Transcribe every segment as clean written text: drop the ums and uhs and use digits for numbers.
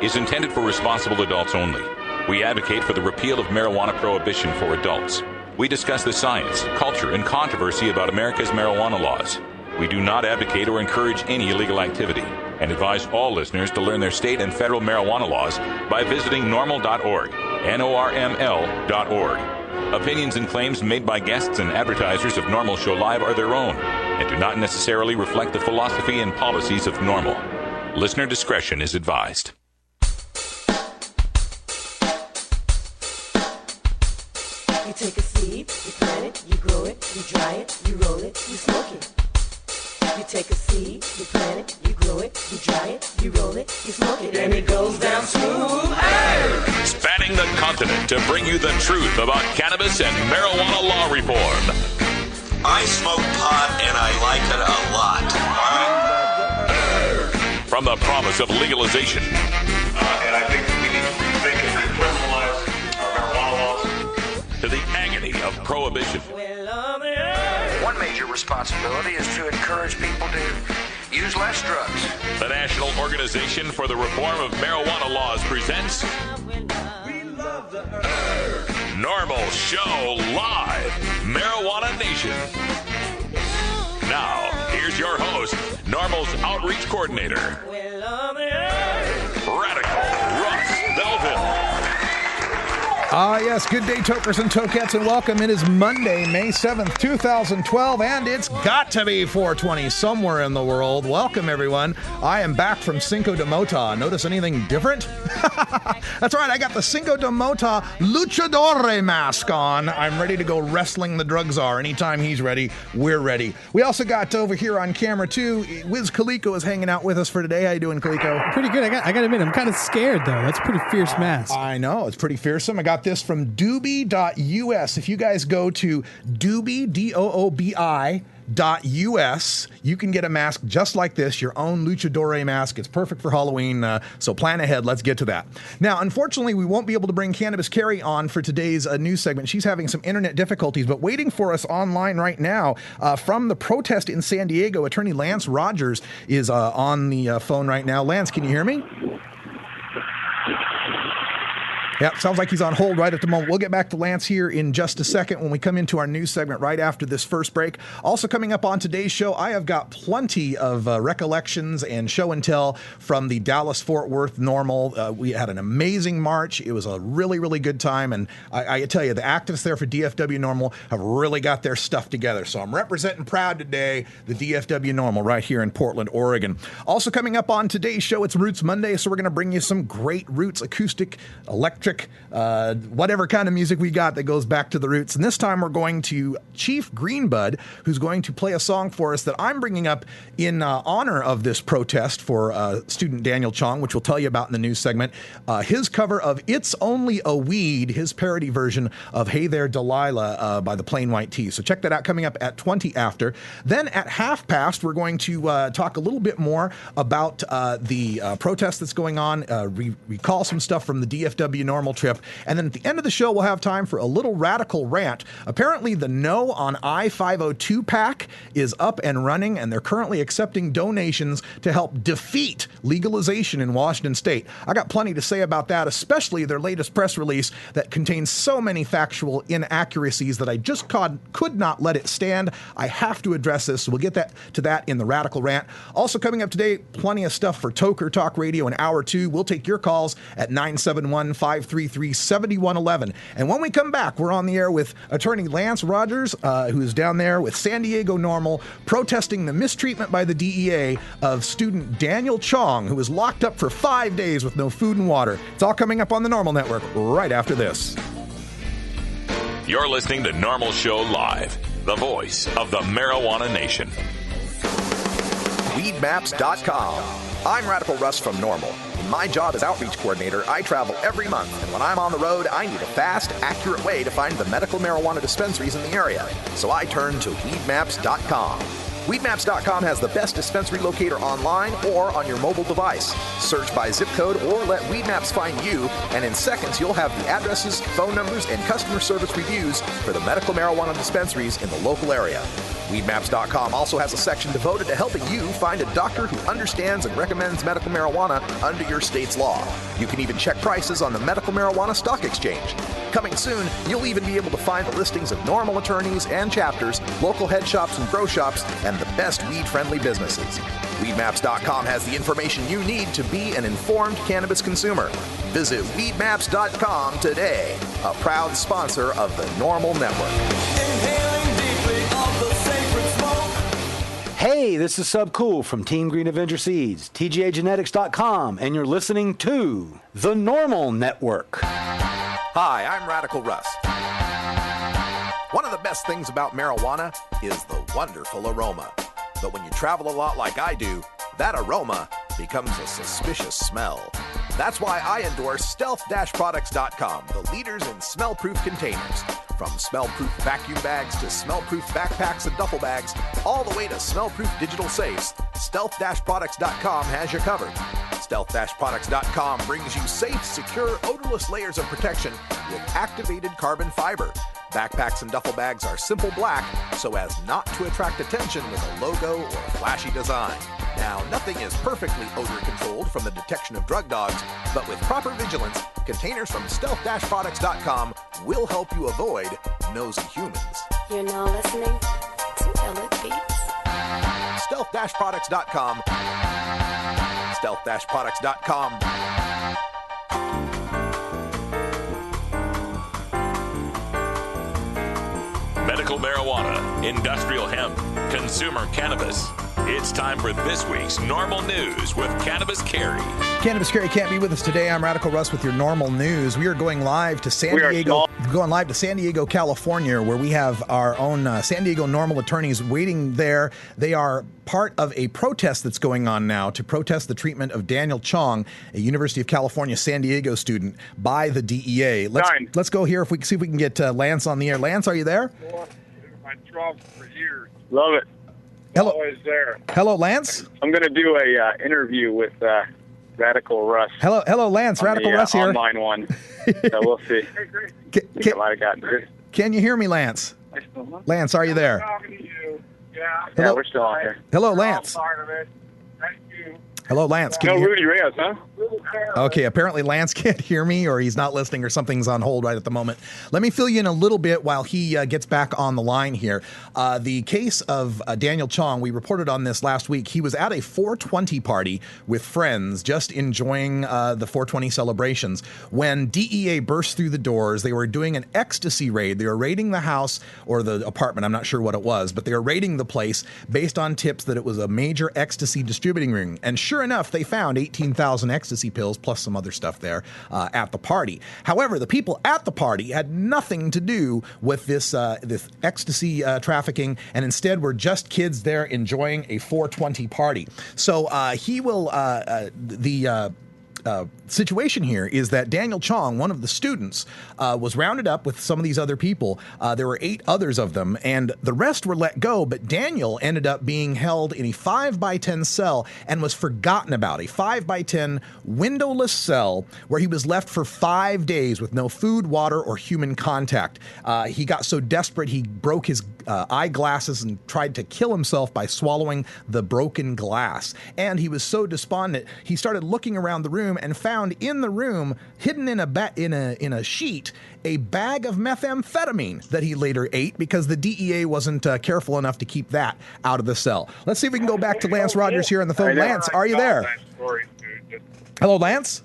is intended for responsible adults only. We advocate for the repeal of marijuana prohibition for adults. We discuss the science, culture, and controversy about America's marijuana laws. We do not advocate or encourage any illegal activity and advise all listeners to learn their state and federal marijuana laws by visiting norml.org, Norml.org. Opinions and claims made by guests and advertisers of Norml Show Live are their own and do not necessarily reflect the philosophy and policies of Norml. Listener discretion is advised. You take a seed, you plant it, you grow it, you dry it, you roll it, you smoke it. You take a seed, you plant it, you grow it, you dry it, you roll it, you smoke it, and it goes down smooth. Hey! Spanning the continent to bring you the truth about cannabis and marijuana law reform. I smoke pot and I like it a lot. From the promise of legalization. And I think we need to rethink and decriminalize our marijuana laws. To the agony of prohibition. One major responsibility is to encourage people to use less drugs. The National Organization for the Reform of Marijuana Laws presents Norml Show Live, Marijuana Nation. Now, here's your host, Norml's Outreach Coordinator, Radical Russ Belville. Yes, good day, tokers and tokettes, and welcome. It is Monday, May 7th, 2012, and it's got to be 420 somewhere in the world. Welcome, everyone. I am back from Cinco de Mota. Notice anything different? That's right, I got the Cinco de Mota luchador mask on. I'm ready to go wrestling the drug czar. Anytime he's ready, we're ready. We also got over here on camera, too, Wiz Kaliko is hanging out with us for today. How you doing, Kaliko? Pretty good. I got to admit, I'm kind of scared, though. That's a pretty fierce mask. I know. It's pretty fearsome. I got this from Doobie.us. If you guys go to Doobie, DOOBI.us, you can get a mask just like this, your own luchador mask. It's perfect for Halloween, so plan ahead. Let's get to that. Now, unfortunately, we won't be able to bring Cannabis Carrie on for today's news segment. She's having some internet difficulties, but waiting for us online right now from the protest in San Diego, Attorney Lance Rogers is on the phone right now. Lance, can you hear me? Yeah, sounds like he's on hold right at the moment. We'll get back to Lance here in just a second when we come into our news segment right after this first break. Also coming up on today's show, I have got plenty of recollections and show and tell from the Dallas-Fort Worth Norml. We had an amazing march. It was a really, really good time. And I tell you, the activists there for DFW Norml have really got their stuff together. So I'm representing proud today the DFW Norml right here in Portland, Oregon. Also coming up on today's show, it's Roots Monday, so we're going to bring you some great roots, acoustic, electric, whatever kind of music we got that goes back to the roots. And this time we're going to Chief Greenbud, who's going to play a song for us that I'm bringing up in honor of this protest for student Daniel Chong, which we'll tell you about in the news segment. His cover of It's Only a Weed, his parody version of Hey There Delilah by the Plain White T's. So check that out coming up at 20 after. Then at half past, we're going to talk a little bit more about the protest that's going on, recall some stuff from the DFW Norml trip. And then at the end of the show, we'll have time for a little radical rant. Apparently, the No on I-502 PAC is up and running, and they're currently accepting donations to help defeat legalization in Washington State. I got plenty to say about that, especially their latest press release that contains so many factual inaccuracies that I just could not let it stand. I have to address this, so we'll get to that in the radical rant. Also coming up today, plenty of stuff for Toker Talk Radio in hour 2. We'll take your calls at 971-533-7111. And when we come back, we're on the air with Attorney Lance Rogers, who is down there with San Diego Norml, protesting the mistreatment by the DEA of student Daniel Chong, who was locked up for 5 days with no food and water. It's all coming up on the Norml Network right after this. You're listening to Norml Show Live, the voice of the marijuana nation. Weedmaps.com. I'm Radical Russ from Norml. In my job as outreach coordinator, I travel every month, and when I'm on the road, I need a fast, accurate way to find the medical marijuana dispensaries in the area. So I turn to Weedmaps.com. Weedmaps.com has the best dispensary locator online or on your mobile device. Search by zip code or let Weedmaps find you, and in seconds you'll have the addresses, phone numbers, and customer service reviews for the medical marijuana dispensaries in the local area. Weedmaps.com also has a section devoted to helping you find a doctor who understands and recommends medical marijuana under your state's law. You can even check prices on the Medical Marijuana Stock Exchange. Coming soon, you'll even be able to find the listings of Norml attorneys and chapters, local head shops and grow shops, and the best weed-friendly businesses. Weedmaps.com has the information you need to be an informed cannabis consumer. Visit Weedmaps.com today, a proud sponsor of the Norml Network. Hey, this is Sub Cool from Team Green Avenger Seeds, TGAgenetics.com, and you're listening to the Norml Network. Hi, I'm Radical Russ. One of the best things about marijuana is the wonderful aroma. But when you travel a lot like I do, that aroma becomes a suspicious smell. That's why I endorse Stealth-Products.com, the leaders in smell-proof containers. From smell-proof vacuum bags to smell-proof backpacks and duffel bags, all the way to smell-proof digital safes, Stealth-Products.com has you covered. Stealth-Products.com brings you safe, secure, odorless layers of protection with activated carbon fiber. Backpacks and duffel bags are simple black so as not to attract attention with a logo or flashy design. Now, nothing is perfectly odor controlled from the detection of drug dogs, but with proper vigilance, containers from Stealth-Products.com will help you avoid nosy humans. You're now listening to Elliot Beats. Stealth-Products.com. Stealth-Products.com. Medical marijuana, industrial hemp, consumer cannabis. It's time for this week's Norml News with Cannabis Carey. Cannabis Carey can't be with us today. I'm Radical Russ with your Norml News. We are going live to San Diego, California, where we have our own San Diego Norml attorneys waiting there. They are part of a protest that's going on now to protest the treatment of Daniel Chong, a University of California San Diego student, by the DEA. Let's go here if we can get Lance on the air. Lance, are you there? My trouble for years. Love it. Hello. Always there. Hello, Lance. I'm going to do a interview with Radical Russ. Hello, Lance. Radical Russ here. Online one. So we'll see. Hey, great. I might have gotten it. Can you hear me, Lance? Lance, are you there? Talking to you. Yeah. Hello? Yeah, we're still on here. Hello, Lance. Part of it. Thank you. Hello, Lance. Can No you hear- Rudy Reyes, huh? Okay, apparently Lance can't hear me, or he's not listening, or something's on hold right at the moment. Let me fill you in a little bit while he gets back on the line here. The case of Daniel Chong, we reported on this last week. He was at a 420 party with friends, just enjoying the 420 celebrations, when DEA burst through the doors. They were doing an ecstasy raid. They were raiding the house or the apartment. I'm not sure what it was, but they were raiding the place based on tips that it was a major ecstasy distributing ring. And sure enough, they found 18,000 ecstasy pills plus some other stuff there at the party. However, the people at the party had nothing to do with this ecstasy trafficking, and instead were just kids there enjoying a 420 party. So the situation here is that Daniel Chong, one of the students, was rounded up with some of these other people. There were 8 others of them, and the rest were let go, but Daniel ended up being held in a 5x10 cell and was forgotten about. A 5x10 windowless cell where he was left for 5 days with no food, water, or human contact. He got so desperate he broke his eyeglasses and tried to kill himself by swallowing the broken glass. And he was so despondent, he started looking around the room and found in the room, hidden in a sheet, a bag of methamphetamine that he later ate because the DEA wasn't careful enough to keep that out of the cell. Let's see if we can go back to Lance Rogers here on the phone. Lance, are you there? Hello, Lance?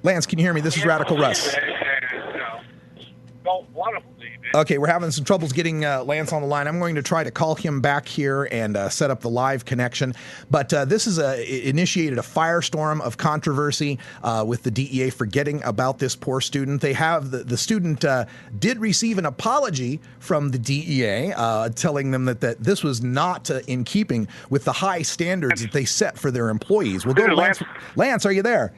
Lance, can you hear me? This is Radical Russ. Don't want to believe it. Okay, we're having some troubles getting Lance on the line. I'm going to try to call him back here and set up the live connection. But this is initiated a firestorm of controversy with the DEA forgetting about this poor student. They have the student did receive an apology from the DEA, telling them that this was not in keeping with the high standards that they set for their employees. We'll go to Lance. Lance, are you there?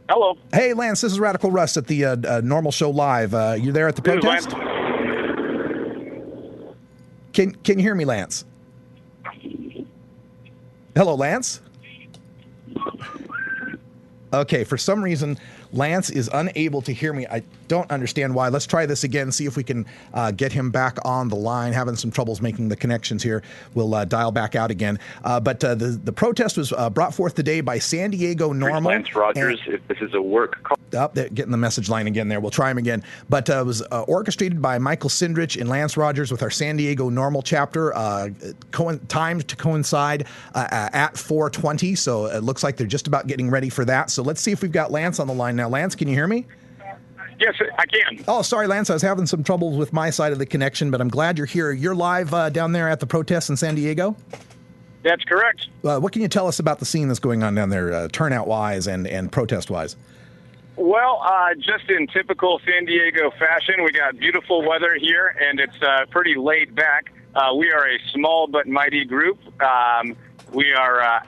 Hello. Hey, Lance, this is Radical Russ at the Norml Show Live. You there at the protest? Can you hear me, Lance? Hello, Lance? Okay, for some reason, Lance is unable to hear me. I don't understand why. Let's try this again, see if we can get him back on the line. Having some troubles making the connections here. We'll dial back out again. But the protest was brought forth today by San Diego Norml. Lance Rogers, if this is a work call. They're getting the message line again there. We'll try him again. But it was orchestrated by Michael Sindrich and Lance Rogers with our San Diego Norml chapter, timed to coincide at 4:20. So it looks like they're just about getting ready for that. So let's see if we've got Lance on the line now. Lance, can you hear me? Yes, I can. Oh, sorry, Lance. I was having some troubles with my side of the connection, but I'm glad you're here. You're live down there at the protest in San Diego? That's correct. What can you tell us about the scene that's going on down there, turnout-wise and protest-wise? Well, just in typical San Diego fashion, we got beautiful weather here, and it's pretty laid back. We are a small but mighty group. We are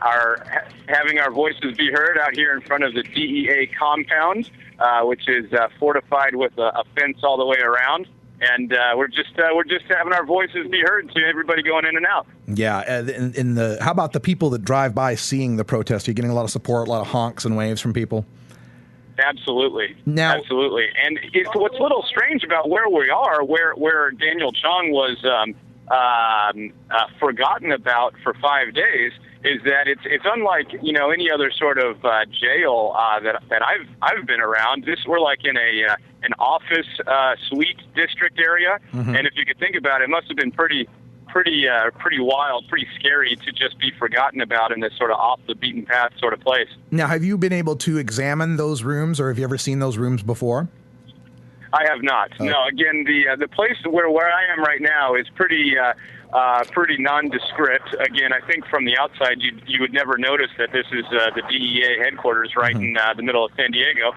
having our voices be heard out here in front of the DEA compound, which is fortified with a fence all the way around. And we're just having our voices be heard to everybody going in and out. Yeah. How about the people that drive by seeing the protest? Are you getting a lot of support, a lot of honks and waves from people? Absolutely. Now, absolutely. And what's a little strange about where we are, where Daniel Chong was forgotten about for 5 days, is that it's unlike any other sort of jail that I've been around. We're like in an office suite district area, and if you could think about it, it must have been pretty wild, pretty scary to just be forgotten about in this sort of off the beaten path sort of place. Now, have you been able to examine those rooms, or have you ever seen those rooms before? I have not. No, again, the place where I am right now is pretty nondescript. Again, I think from the outside you would never notice that this is the DEA headquarters right in the middle of San Diego.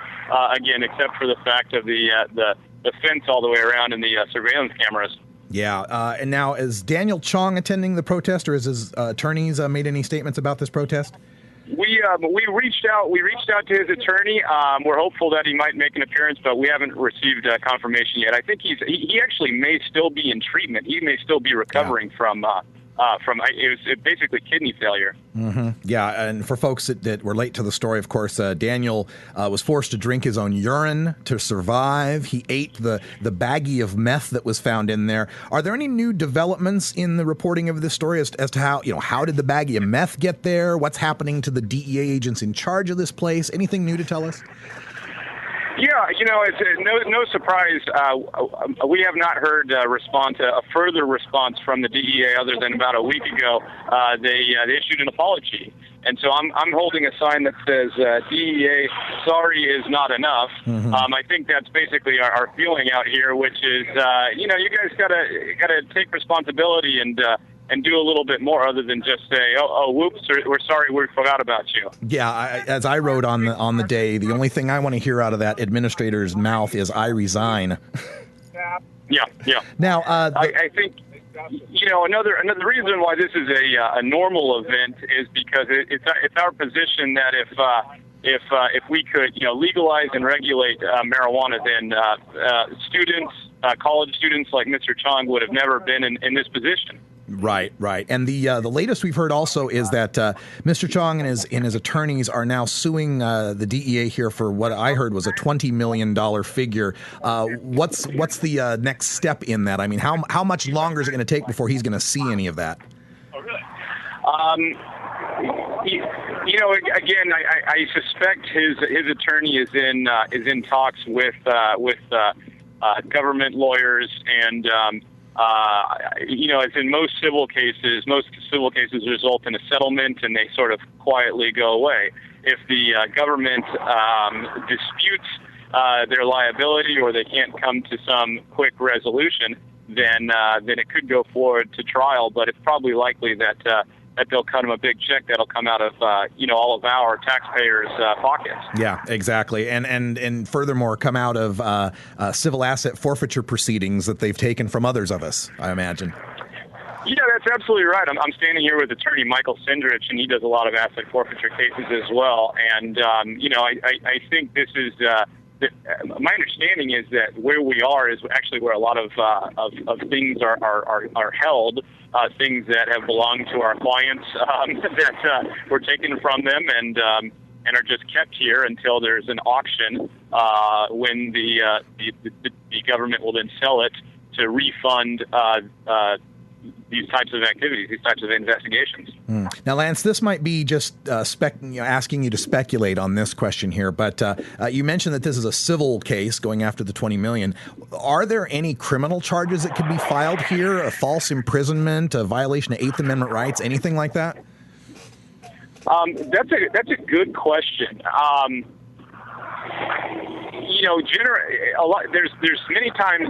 Again, except for the fact of the fence all the way around and the surveillance cameras. Yeah, and now is Daniel Chong attending the protest, or has his attorneys made any statements about this protest? We reached out. We reached out to his attorney. We're hopeful that he might make an appearance, but we haven't received confirmation yet. I think he actually may still be in treatment. He may still be recovering from it was basically kidney failure. Yeah, and for folks that were late to the story, of course, Daniel was forced to drink his own urine to survive. He ate the baggie of meth that was found in there. Are there any new developments in the reporting of this story as to how did the baggie of meth get there? What's happening to the DEA agents in charge of this place? Anything new to tell us? Yeah, it's no surprise. We have not heard a further response from the DEA other than about a week ago. They issued an apology, and so I'm holding a sign that says DEA, sorry is not enough. I think that's basically our feeling out here, which is you guys gotta take responsibility and do a little bit more other than just say, oh, whoops, we're sorry, we forgot about you. Yeah, as I wrote on the day, the only thing I want to hear out of that administrator's mouth is "I resign." Yeah. Now, I think another reason why this is a normal event is because it's our position that if we could legalize and regulate marijuana, then college students like Mr. Chong would have never been in this position. Right. And the latest we've heard also is that Mr. Chong and his attorneys are now suing the DEA here for what I heard was a $20 million figure. What's the next step in that? I mean, how much longer is it going to take before he's going to see any of that? Oh, really? Again, I suspect his attorney is in talks with government lawyers and. As in most civil cases result in a settlement and they sort of quietly go away. If the government disputes their liability or they can't come to some quick resolution, then it could go forward to trial. But it's probably likely that they'll cut him a big check that'll come out of all of our taxpayers' pockets. Yeah, exactly, and furthermore, come out of civil asset forfeiture proceedings that they've taken from others of us, I imagine. Yeah, that's absolutely right. I'm standing here with attorney Michael Sindrich, and he does a lot of asset forfeiture cases as well. And I think this is my understanding is that where we are is actually where a lot of things are held, things that have belonged to our clients that were taken from them and are just kept here until there's an auction when the government will then sell it to refund these types of activities, these types of investigations. Now, Lance, this might be just asking you to speculate on this question here, but you mentioned that this is a civil case going after the $20 million. Are there any criminal charges that could be filed here? A false imprisonment, a violation of Eighth Amendment rights, anything like that? That's a good question. There's many times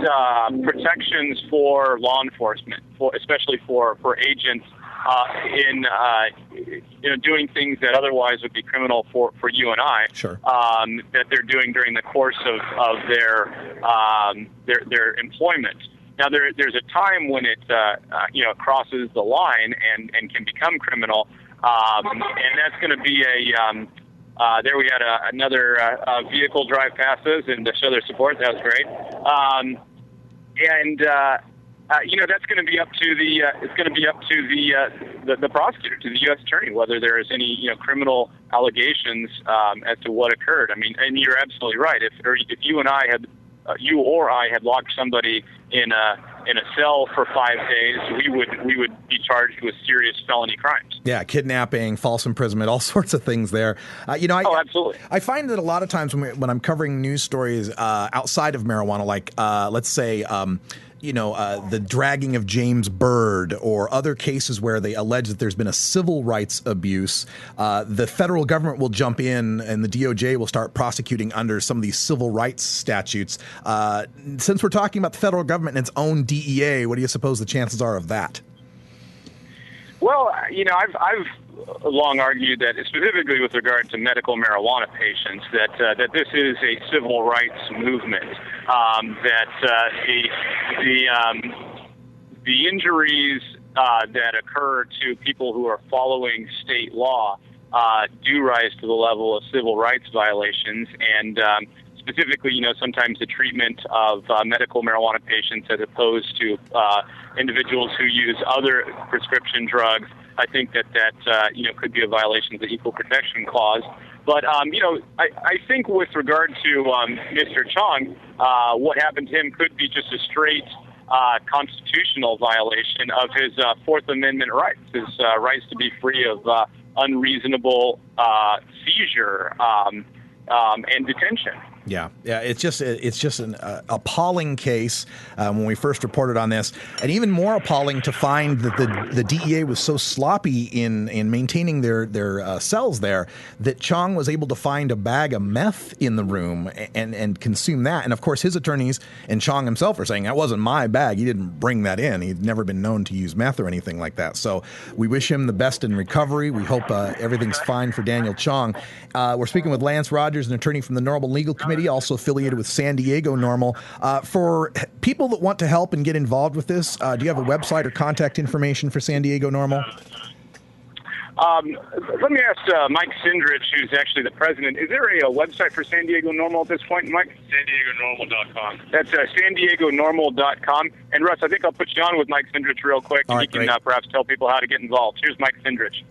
protections for law enforcement, especially for agents in doing things that otherwise would be criminal for you and I. Sure. That they're doing during the course of their employment. Now there's a time when it crosses the line and can become criminal, and that's going to be there we had another vehicle drive past us and to show their support. That was great. That's going to be up to the prosecutor, to the U.S. attorney, whether there is any criminal allegations as to what occurred. I mean, and you're absolutely right. If you and I had locked somebody in a cell for 5 days, we would be charged with serious felony crimes. Yeah, kidnapping, false imprisonment, all sorts of things there. Absolutely. I find that a lot of times when I'm covering news stories outside of marijuana, like let's say the dragging of James Byrd or other cases where they allege that there's been a civil rights abuse, the federal government will jump in and the DOJ will start prosecuting under some of these civil rights statutes. Since we're talking about the federal government and its own DEA, what do you suppose the chances are of that? Well, I've long argued that, specifically with regard to medical marijuana patients, that this is a civil rights movement. That the injuries that occur to people who are following state law do rise to the level of civil rights violations, and specifically, sometimes the treatment of medical marijuana patients as opposed to individuals who use other prescription drugs. I think that could be a violation of the Equal Protection Clause. But, I think with regard to Mr. Chong, what happened to him could be just a straight constitutional violation of his Fourth Amendment rights, his rights to be free of unreasonable seizure and detention. Yeah, it's just an appalling case when we first reported on this, and even more appalling to find that the DEA was so sloppy in maintaining their cells there that Chong was able to find a bag of meth in the room and consume that. And of course, his attorneys and Chong himself are saying that wasn't my bag. He didn't bring that in. He'd never been known to use meth or anything like that. So we wish him the best in recovery. We hope everything's fine for Daniel Chong. We're speaking with Lance Rogers, an attorney from the Norml Legal Committee, also affiliated with San Diego Norml. For people that want to help and get involved with this, do you have a website or contact information for San Diego Norml? Let me ask Mike Sindrich, who's actually the president. Is there a website for San Diego Norml at this point, Mike? SanDiegoNormal.com. That's SanDiegoNormal.com. And Russ, I think I'll put you on with Mike Sindrich real quick, and he can perhaps tell people how to get involved. Here's Mike Sindrich.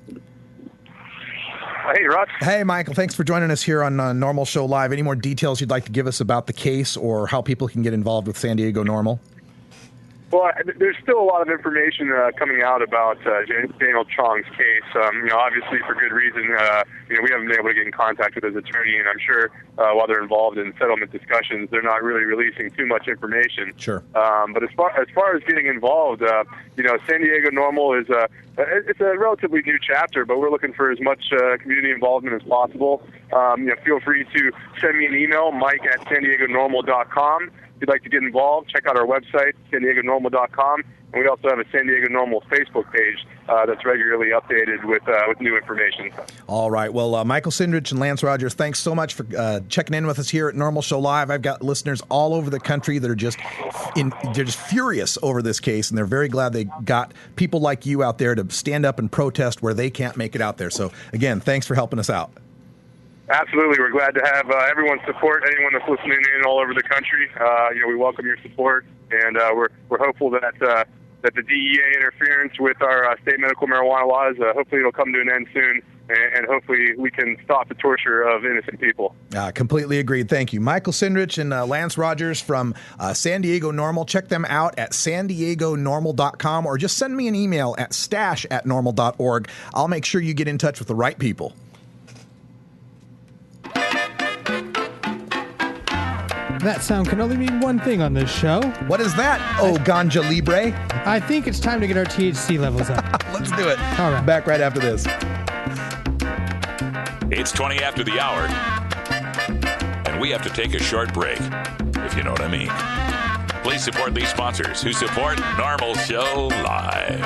Hey, Russ. Hey, Michael. Thanks for joining us here on Norml Show Live. Any more details you'd like to give us about the case or how people can get involved with San Diego Norml? Well, there's still a lot of information coming out about Daniel Chong's case. Obviously for good reason. We haven't been able to get in contact with his attorney, and I'm sure while they're involved in settlement discussions, they're not really releasing too much information. Sure. But as far as getting involved, San Diego Norml is it's a relatively new chapter, but we're looking for as much community involvement as possible. Feel free to send me an email, mike@SanDiegoNormal.com. If you'd like to get involved, check out our website, SanDiegoNormal.com, and we also have a San Diego Norml Facebook page that's regularly updated with new information. All right. Well, Michael Sindrich and Lance Rogers, thanks so much for checking in with us here at Norml Show Live. I've got listeners all over the country that are just furious over this case, and they're very glad they got people like you out there to stand up and protest where they can't make it out there. So, again, thanks for helping us out. Absolutely. We're glad to have everyone's support, anyone that's listening in all over the country. We welcome your support, and we're hopeful that that the DEA interference with our state medical marijuana laws, hopefully it'll come to an end soon, and hopefully we can stop the torture of innocent people. Completely agreed. Thank you. Michael Sindrich and Lance Rogers from San Diego Norml. Check them out at sandiegonormal.com or just send me an email at stash@norml.org. I'll make sure you get in touch with the right people. That sound can only mean one thing on this show. What is that? Oh, Ganja Libre. I think it's time to get our THC levels up. Let's do it. All right. Back right after this. It's 20 after the hour, and we have to take a short break, if you know what I mean. Please support these sponsors who support Norml Show Live.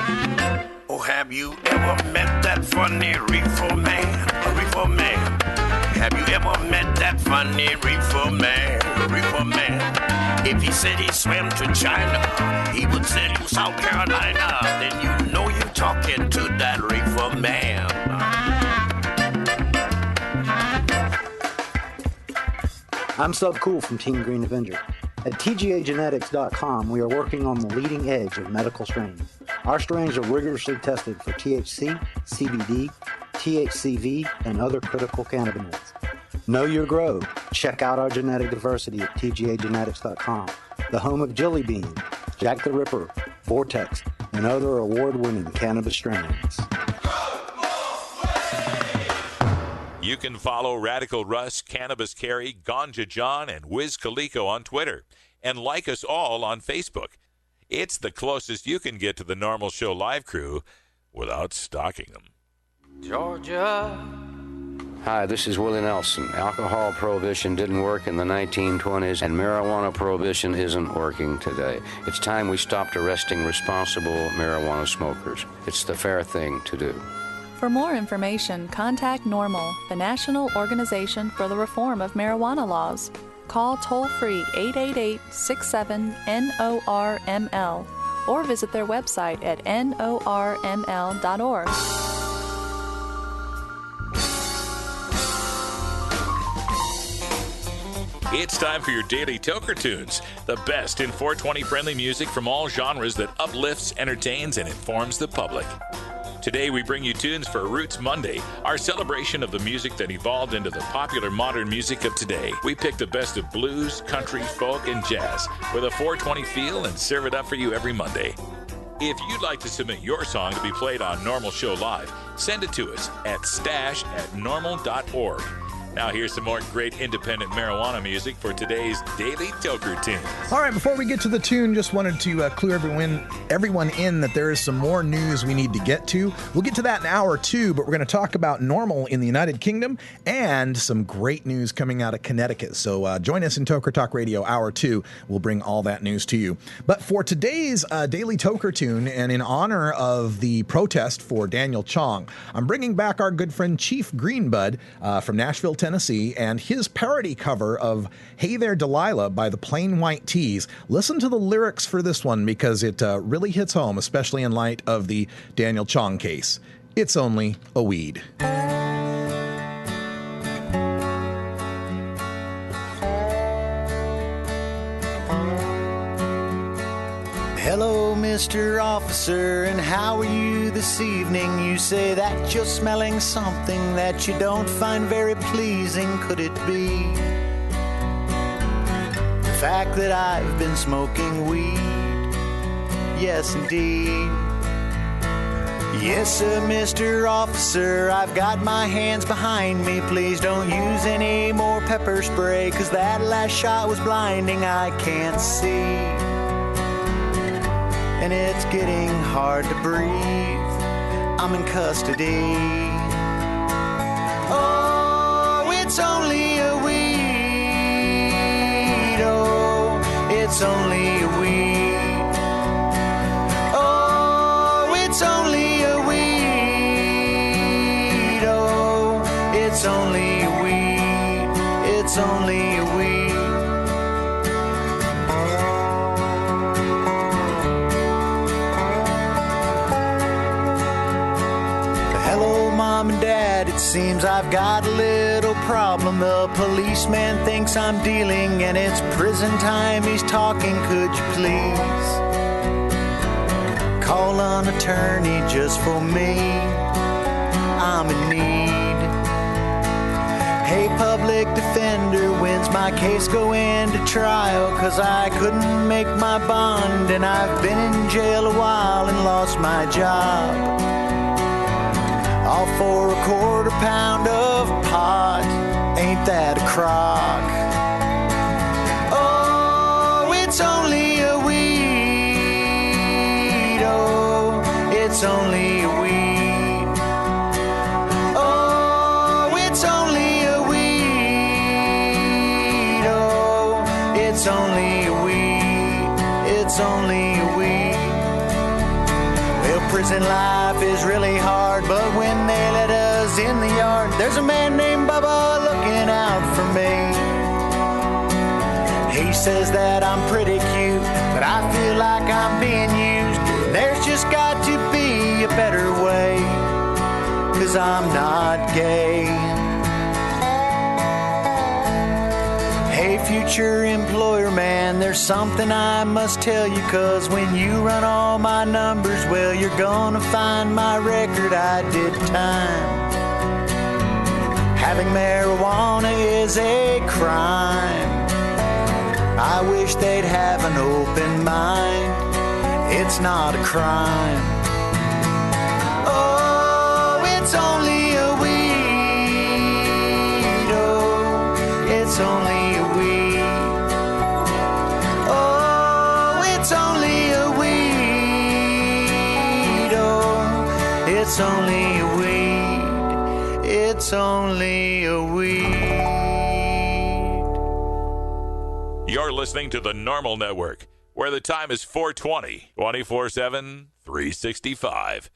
Oh, have you ever met that funny reefer man? A reefer man. Have you ever met that funny reefer man? A reefer man. If he said he swam to China, he would say to South Carolina. Then you know you're talking to that reefer man. I'm Sub Cool from Team Green Avenger. At TGAgenetics.com, we are working on the leading edge of medical strains. Our strains are rigorously tested for THC, CBD, THCV, and other critical cannabinoids. Know your grow. Check out our genetic diversity at TGAgenetics.com, the home of Jelly Bean, Jack the Ripper, Vortex, and other award-winning cannabis strains. You can follow Radical Russ, Cannabis Carry, Ganja John, and Wiz Calico on Twitter, and like us all on Facebook. It's the closest you can get to the Norml Show Live crew without stalking them. Georgia. Hi, this is Willie Nelson. Alcohol prohibition didn't work in the 1920s, and marijuana prohibition isn't working today. It's time we stopped arresting responsible marijuana smokers. It's the fair thing to do. For more information, contact Norml, the National Organization for the Reform of Marijuana Laws. Call toll-free 888-67-NORML or visit their website at norml.org. It's time for your daily Toker Tunes, the best in 420 friendly music from all genres that uplifts, entertains, and informs the public. Today we bring you tunes for Roots Monday, our celebration of the music that evolved into the popular modern music of today. We pick the best of blues, country, folk, and jazz with a 420 feel and serve it up for you every Monday. If you'd like to submit your song to be played on Norml Show Live, send it to us at stash@norml.org. Now here's some more great independent marijuana music for today's Daily Toker Tunes. All right, before we get to the tune, just wanted to clue everyone in that there is some more news we need to get to. We'll get to that in hour 2, but we're going to talk about Norml in the United Kingdom and some great news coming out of Connecticut. So join us in Toker Talk Radio hour 2. We'll bring all that news to you. But for today's Daily Toker Tune, and in honor of the protest for Daniel Chong, I'm bringing back our good friend Chief Greenbud from Nashville, Tennessee, and his parody cover of Hey There Delilah by the Plain White Tees. Listen to the lyrics for this one because it really hits home, especially in light of the Daniel Chong case. It's only a weed. Hello, Mr. Officer, and how are you this evening? You say that you're smelling something that you don't find very pleasing. Could it be the fact that I've been smoking weed? Yes, indeed. Yes, sir, Mr. Officer, I've got my hands behind me. Please don't use any more pepper spray, 'cause that last shot was blinding. I can't see, and it's getting hard to breathe. I'm in custody. Oh, it's only a weed. Oh, it's only a weed. Oh, it's only a weed. Oh, it's only a weed. It's only a weed. Mom and Dad, It seems I've got a little problem. The policeman thinks I'm dealing, and it's prison time he's talking. Could you please call an attorney just for me? I'm in need. Hey, public defender, when's my case go into trial? 'Cause I couldn't make my bond, and I've been in jail a while and lost my job. All for a quarter pound of pot, ain't that a crock? Oh, it's only a weed, oh, it's only a weed. Oh, it's only a weed, oh, it's only a weed, it's only a weed. Well, prison life is really hard, but when they let us in the yard, there's a man named Bubba looking out for me. He says that I'm pretty cute, but I feel like I'm being used. There's just got to be a better way, 'cause I'm not gay. Hey, future employer man, there's something I must tell you, 'cause when you run all my numbers, well, you're gonna find my record I did time. Having marijuana is a crime. I wish they'd have an open mind. It's not a crime. Oh, it's only a weed. Oh, it's only a weed. Oh, it's only a weed. Oh, it's only a weed. It's only a weed. You're listening to the Norml Network, where the time is 4:20, 24/7, 365.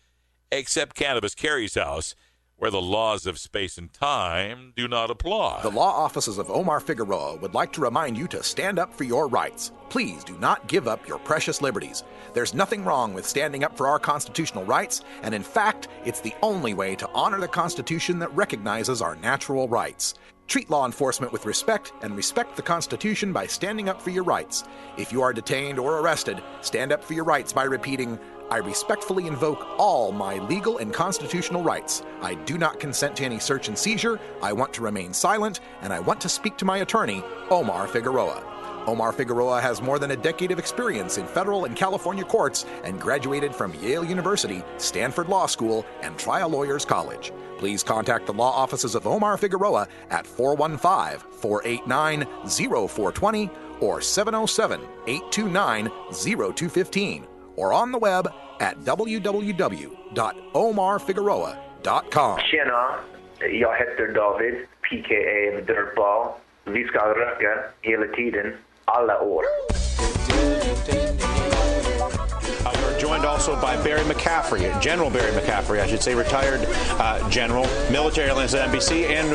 Except Cannabis Carry's house, where the laws of space and time do not apply. The law offices of Omar Figueroa would like to remind you to stand up for your rights. Please do not give up your precious liberties. There's nothing wrong with standing up for our constitutional rights, and in fact, it's the only way to honor the Constitution that recognizes our natural rights. Treat law enforcement with respect and respect the Constitution by standing up for your rights. If you are detained or arrested, stand up for your rights by repeating, "I respectfully invoke all my legal and constitutional rights. I do not consent to any search and seizure. I want to remain silent, and I want to speak to my attorney, Omar Figueroa." Omar Figueroa has more than a decade of experience in federal and California courts and graduated from Yale University, Stanford Law School, and Trial Lawyers College. Please contact the law offices of Omar Figueroa at 415-489-0420 or 707-829-0215 or on the web at www.omarfigueroa.com. Tjena, jag heter David, PKA The Dirtball. Vi ska röka hela tiden, alla år. We're joined also by Barry McCaffrey, General Barry McCaffrey, I should say, retired general, military analyst at NBC, and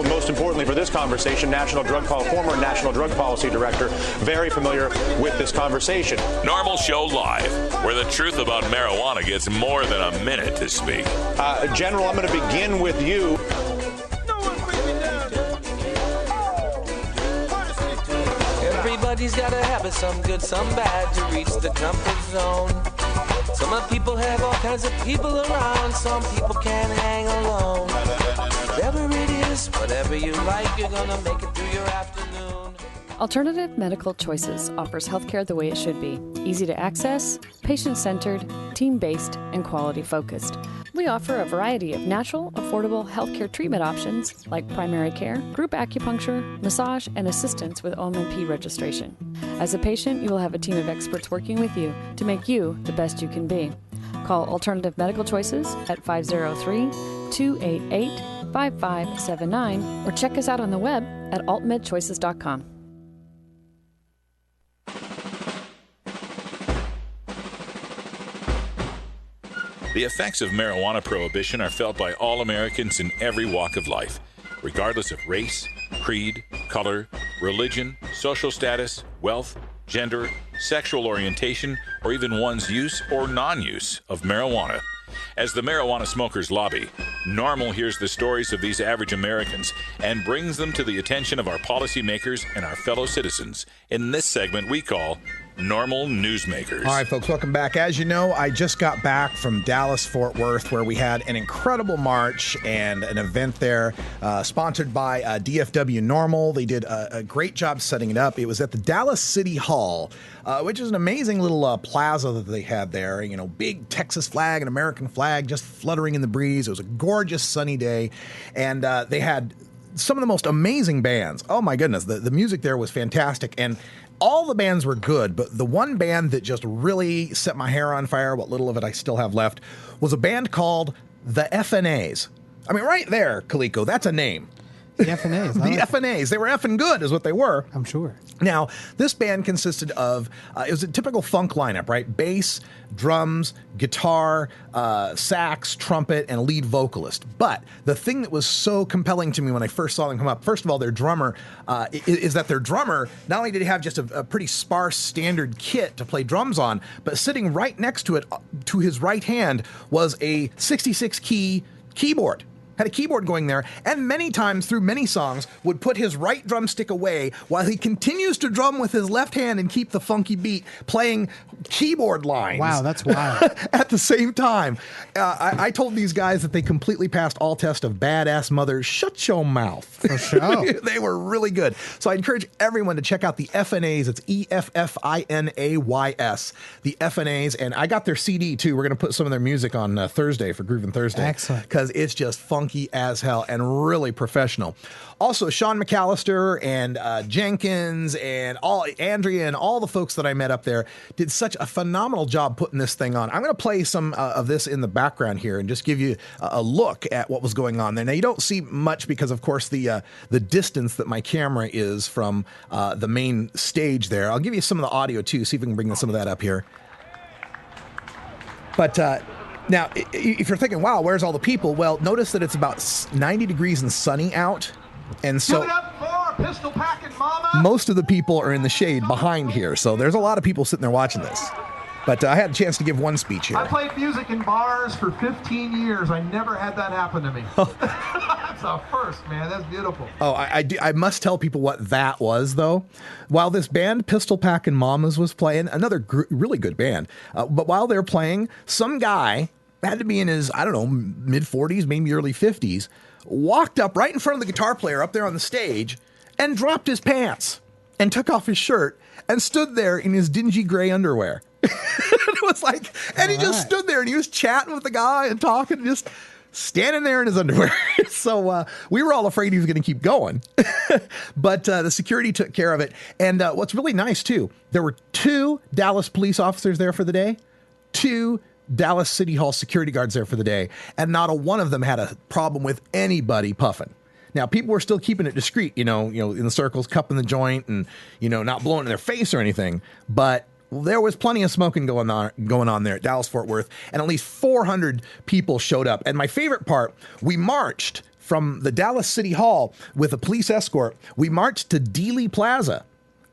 most importantly for this conversation, former National Drug Policy Director, very familiar with this conversation. Norml Show Live, where the truth about marijuana gets more than a minute to speak. General, I'm going to begin with you. Everybody's got a habit, some good, some bad, to reach the comfort zone. Some people have all kinds of people around, some people can't hang alone. Whatever it is, whatever you like, you're gonna make it through your afternoon. Alternative Medical Choices offers healthcare the way it should be. Easy to access, patient-centered, team-based, and quality-focused. We offer a variety of natural, affordable healthcare treatment options like primary care, group acupuncture, massage, and assistance with OMP registration. As a patient, you will have a team of experts working with you to make you the best you can be. Call Alternative Medical Choices at 503-288-5579 or check us out on the web at altmedchoices.com. The effects of marijuana prohibition are felt by all Americans in every walk of life, regardless of race, creed, color, religion, social status, wealth, gender, sexual orientation, or even one's use or non-use of marijuana. As the Marijuana Smokers Lobby, Norml hears the stories of these average Americans and brings them to the attention of our policymakers and our fellow citizens in this segment we call Norml Newsmakers. All right, folks, welcome back. As you know, I just got back from Dallas-Fort Worth, where we had an incredible march and an event there sponsored by DFW Norml. They did a great job setting it up. It was at the Dallas City Hall, which is an amazing little plaza that they had there. You know, big Texas flag and American flag just fluttering in the breeze. It was a gorgeous sunny day, and they had some of the most amazing bands. Oh, my goodness. The music there was fantastic, and all the bands were good, but the one band that just really set my hair on fire, what little of it I still have left, was a band called the FNAs. I mean, right there, Kaliko, that's a name. The FNAs. The FNAs. They were effing good is what they were. I'm sure. Now, this band consisted of, it was a typical funk lineup, right? Bass, drums, guitar, sax, trumpet, and a lead vocalist. But the thing that was so compelling to me when I first saw them come up, first of all, their drummer, is that their drummer, not only did he have just a pretty sparse standard kit to play drums on, but sitting right next to it, to his right hand, was a 66-key keyboard. Had a keyboard going there, and many times through many songs would put his right drumstick away while he continues to drum with his left hand and keep the funky beat, playing keyboard lines. Wow, that's wild. At the same time. I told these guys that they completely passed all test of badass mother. Shut your mouth. For sure. They were really good. So I encourage everyone to check out the FNAs. It's EFFINAYS. The FNAs, and I got their CD too. We're going to put some of their music on Thursday for Groovin' Thursday. Excellent. Because it's just funky as hell and really professional. Also, Sean McAllister and Jenkins and Andrea and all the folks that I met up there did such a phenomenal job putting this thing on. I'm going to play some of this in the background here and just give you a look at what was going on there. Now, you don't see much because, of course, the distance that my camera is from the main stage there. I'll give you some of the audio, too, see if we can bring some of that up here. But now, if you're thinking, wow, where's all the people? Well, notice that it's about 90 degrees and sunny out. And so Give it up for Pistol Packin' Mama. most of the people are in the shade behind here. So there's a lot of people sitting there watching this. But I had a chance to give one speech here. I played music in bars for 15 years. I never had that happen to me. That's a first, man. That's beautiful. Oh, I must tell people what that was, though. While this band, Pistol Packin' Mamas, was playing, another really good band, but while they're playing, some guy, had to be in his, I don't know, mid-40s, maybe early 50s, walked up right in front of the guitar player up there on the stage and dropped his pants and took off his shirt and stood there in his dingy gray underwear. It was like, and he just stood there and he was chatting with the guy and talking, just standing there in his underwear. So we were all afraid he was going to keep going. But the security took care of it. And what's really nice, too, there were 2 Dallas police officers there for the day, 2 Dallas City Hall security guards there for the day, and not a one of them had a problem with anybody puffing. Now, people were still keeping it discreet, you know, in the circles, cupping the joint and, not blowing in their face or anything. But there was plenty of smoking going on there at Dallas-Fort Worth, and at least 400 people showed up. And my favorite part, we marched from the Dallas City Hall with a police escort. We marched to Dealey Plaza.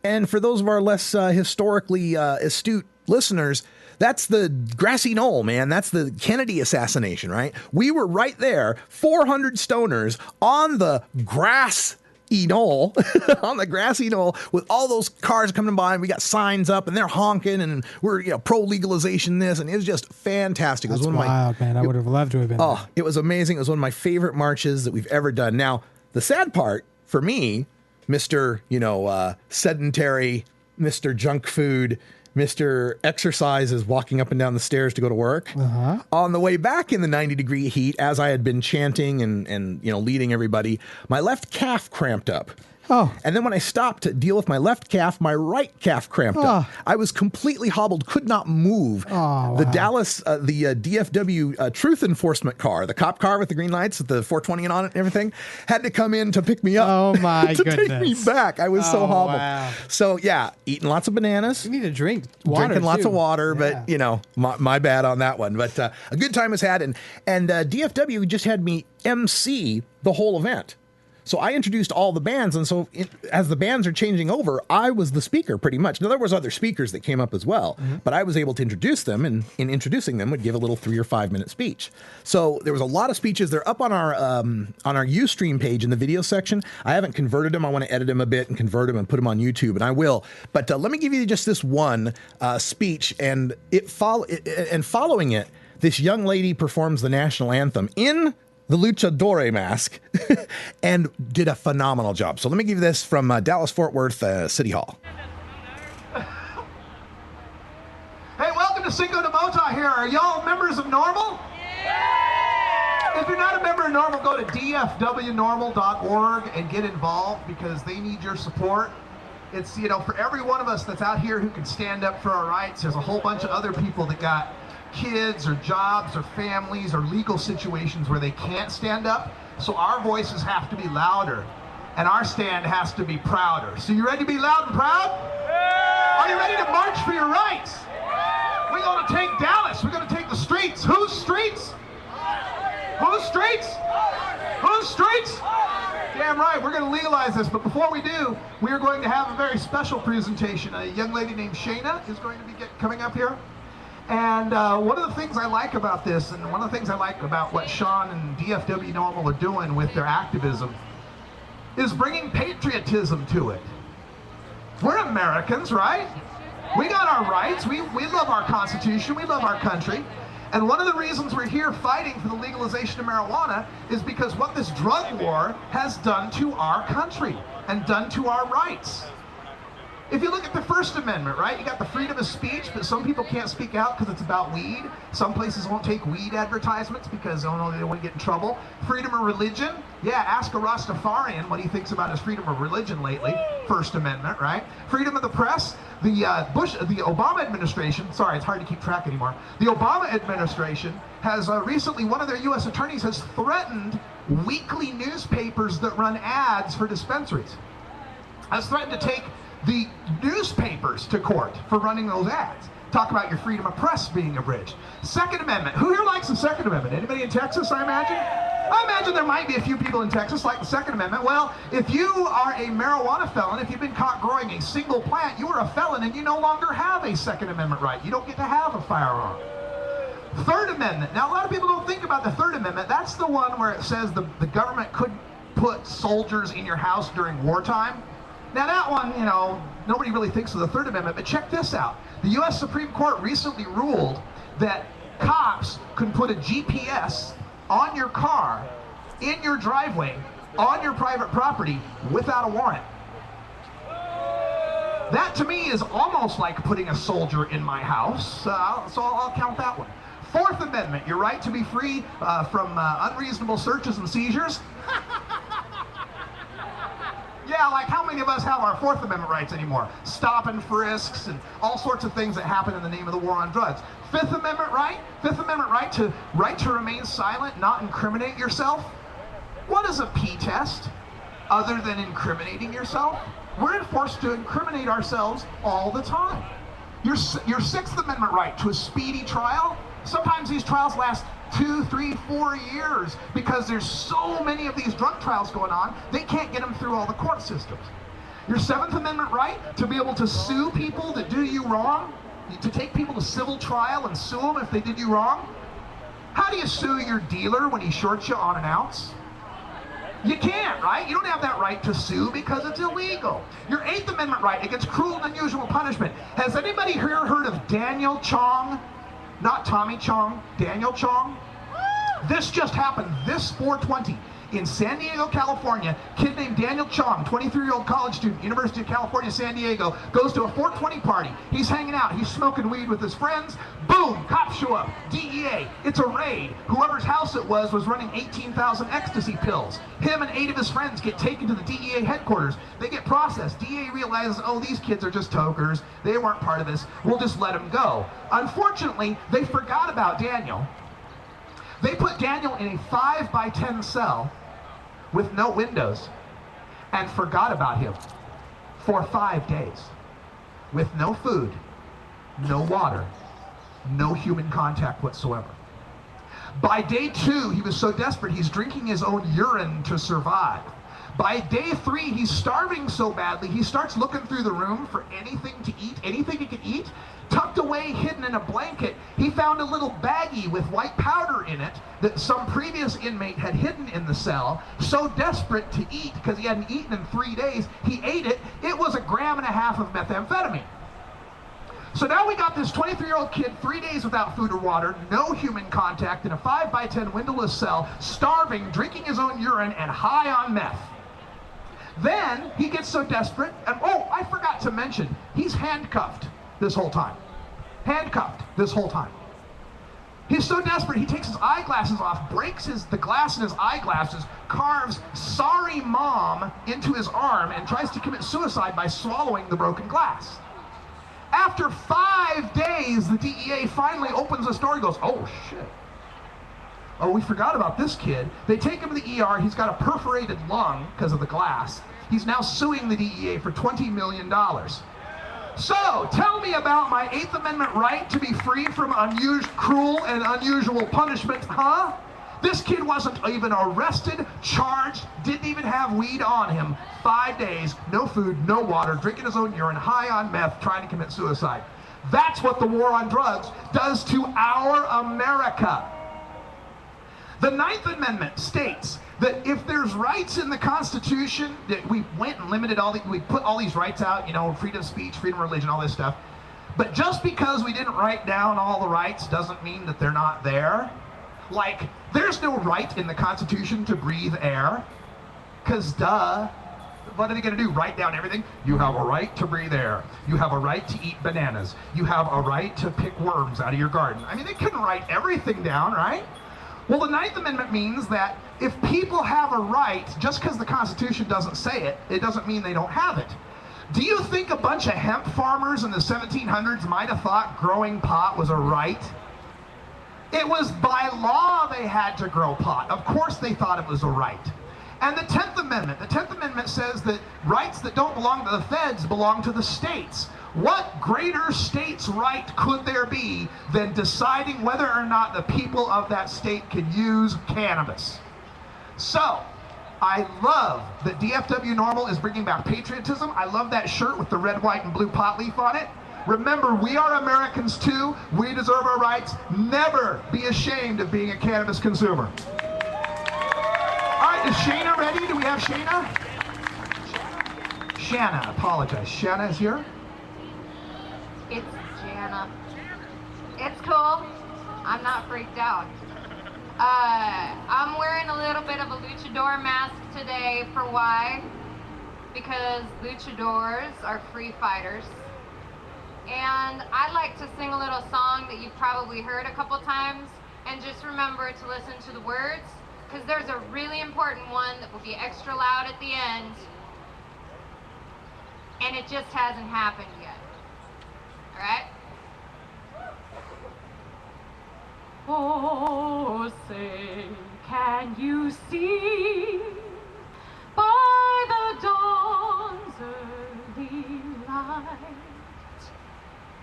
And for those of our less historically astute listeners, that's the grassy knoll, man. That's the Kennedy assassination, right? We were right there, 400 stoners on the grassy knoll, on the grassy knoll, with all those cars coming by, and we got signs up, and they're honking, and we're pro-legalization this, and it was just fantastic. That's it was one wild, of my, man. I would have loved to have been there. It was amazing. It was one of my favorite marches that we've ever done. Now, the sad part for me, Mr. Sedentary, Mr. Junk Food, Mr. Exercise is walking up and down the stairs to go to work. Uh-huh. On the way back in the 90-degree heat, as I had been chanting and leading everybody, my left calf cramped up. Oh. And then when I stopped to deal with my left calf, my right calf cramped up. I was completely hobbled, could not move. Oh, the wow. Dallas, the DFW truth enforcement car, the cop car with the green lights with the 420 on it and everything, had to come in to pick me up. Oh, my to goodness. take me back. I was so hobbled. Wow. So, yeah, eating lots of bananas. You need to drink water, Drinking lots too. of water, but, my bad on that one. But a good time was had. And DFW just had me MC the whole event. So I introduced all the bands, and so as the bands are changing over, I was the speaker pretty much. Now, there was other speakers that came up as well, but I was able to introduce them, and in introducing them would give a little 3 or 5 minute speech. So there was a lot of speeches. They're up on our Ustream page in the video section. I haven't converted them. I want to edit them a bit and convert them and put them on YouTube, and I will. But let me give you just this one speech, and following it, this young lady performs the national anthem in the luchadore mask and did a phenomenal job. So let me give you this from Dallas-Fort Worth City Hall. Hey, welcome to Cinco de Bogota here. Are y'all members of Norml? Yeah! If you're not a member of Norml, go to dfwnormal.org and get involved because they need your support. It's, you know, for every one of us that's out here who can stand up for our rights, there's a whole bunch of other people that got kids or jobs or families or legal situations where they can't stand up. So our voices have to be louder and our stand has to be prouder. So you ready to be loud and proud? Yeah! Are you ready to march for your rights? We're going to take Dallas. We're going to take the streets. Whose streets? Whose streets? Whose streets? Damn right, we're going to legalize this. But before we do, we are going to have a very special presentation. A young lady named Shayna is going to be coming up here. And one of the things I like about this, and one of the things I like about what Sean and DFW Norml are doing with their activism, is bringing patriotism to it. We're Americans, right? We got our rights. We love our Constitution. We love our country. And one of the reasons we're here fighting for the legalization of marijuana is because what this drug war has done to our country and done to our rights. If you look at the First Amendment, right, you got the freedom of speech, but some people can't speak out because it's about weed. Some places won't take weed advertisements because they don't want to get in trouble. Freedom of religion, yeah, ask a Rastafarian what he thinks about his freedom of religion lately. First Amendment, right? Freedom of the press, the Obama administration, sorry, it's hard to keep track anymore. The Obama administration has recently, one of their U.S. attorneys has threatened weekly newspapers that run ads for dispensaries. Has threatened to take the newspapers to court for running those ads. Talk about your freedom of press being abridged. Second Amendment. Who here likes the Second Amendment? Anybody in Texas, I imagine? I imagine there might be a few people in Texas like the Second Amendment. Well, if you are a marijuana felon, if you've been caught growing a single plant, you are a felon and you no longer have a Second Amendment right. You don't get to have a firearm. Third Amendment. Now, a lot of people don't think about the Third Amendment. That's the one where it says the government could put soldiers in your house during wartime. Now that one, you know, nobody really thinks of the Third Amendment, but check this out. The U.S. Supreme Court recently ruled that cops can put a GPS on your car, in your driveway, on your private property, without a warrant. That to me is almost like putting a soldier in my house, so I'll count that one. Fourth Amendment, your right to be free from unreasonable searches and seizures. Yeah, like how many of us have our Fourth Amendment rights anymore? Stop and frisks and all sorts of things that happen in the name of the war on drugs. Fifth Amendment right? Fifth Amendment right to remain silent, not incriminate yourself. What is a P-test other than incriminating yourself? We're enforced to incriminate ourselves all the time. Your Sixth Amendment right to a speedy trial. Sometimes these trials last 2, 3, 4 years because there's so many of these drug trials going on, they can't get them through all the court systems. Your Seventh Amendment right to be able to sue people that do you wrong, to take people to civil trial and sue them if they did you wrong. How do you sue your dealer when he shorts you on an ounce? You can't, right? You don't have that right to sue because it's illegal. Your Eighth Amendment right against cruel and unusual punishment. Has anybody here heard of Daniel Chong? Not Tommy Chong, Daniel Chong. This just happened this 4/20 in San Diego, California. Kid named Daniel Chong, 23-year-old college student, University of California, San Diego, goes to a 4/20 party. He's hanging out. He's smoking weed with his friends. Boom, cops show up. DEA. It's a raid. Whoever's house it was running 18,000 ecstasy pills. Him and 8 of his friends get taken to the DEA headquarters. They get processed. DEA realizes, oh, these kids are just tokers. They weren't part of this. We'll just let them go. Unfortunately, they forgot about Daniel. They put Daniel in a 5x10 cell with no windows and forgot about him for 5 days with no food, no water, no human contact whatsoever. By day 2, he was so desperate he's drinking his own urine to survive. By day 3, he's starving so badly, he starts looking through the room for anything to eat, anything he can eat. Tucked away, hidden in a blanket, he found a little baggie with white powder in it that some previous inmate had hidden in the cell. So desperate to eat, because he hadn't eaten in 3 days, he ate it. It was 1.5 grams of methamphetamine. So now we got this 23-year-old kid 3 days without food or water, no human contact, in a 5x10 windowless cell, starving, drinking his own urine, and high on meth. Then he gets so desperate, and oh, I forgot to mention, he's handcuffed this whole time. Handcuffed this whole time. He's so desperate, he takes his eyeglasses off, breaks the glass in his eyeglasses, carves "Sorry Mom" into his arm, and tries to commit suicide by swallowing the broken glass. After 5 days, the DEA finally opens the door and goes, oh shit. Oh, we forgot about this kid. They take him to the ER, he's got a perforated lung because of the glass. He's now suing the DEA for $20 million. So, tell me about my 8th Amendment right to be free from cruel and unusual punishment, huh? This kid wasn't even arrested, charged, didn't even have weed on him. 5 days, no food, no water, drinking his own urine, high on meth, trying to commit suicide. That's what the war on drugs does to our America. The 9th Amendment states that if there's rights in the Constitution, that we went and limited we put all these rights out, you know, freedom of speech, freedom of religion, all this stuff. But just because we didn't write down all the rights doesn't mean that they're not there. Like, there's no right in the Constitution to breathe air, because duh. What are they going to do? Write down everything? You have a right to breathe air. You have a right to eat bananas. You have a right to pick worms out of your garden. I mean, they couldn't write everything down, right? Well, the 9th Amendment means that if people have a right, just because the Constitution doesn't say it, it doesn't mean they don't have it. Do you think a bunch of hemp farmers in the 1700s might have thought growing pot was a right? It was by law they had to grow pot. Of course they thought it was a right. And the 10th Amendment says that rights that don't belong to the feds belong to the states. What greater state's right could there be than deciding whether or not the people of that state can use cannabis? So, I love that DFW Norml is bringing back patriotism. I love that shirt with the red, white, and blue pot leaf on it. Remember, we are Americans too. We deserve our rights. Never be ashamed of being a cannabis consumer. All right, is Shayna ready? Do we have Shayna? Shanna, apologize. Shanna is here? It's Jana. It's cool. I'm not freaked out. I'm wearing a little bit of a luchador mask today. For why? Because luchadors are free fighters. And I'd like to sing a little song that you've probably heard a couple times, and just remember to listen to the words, because there's a really important one that will be extra loud at the end, and it just hasn't happened yet. Alright? Oh, say, can you see by the dawn's early light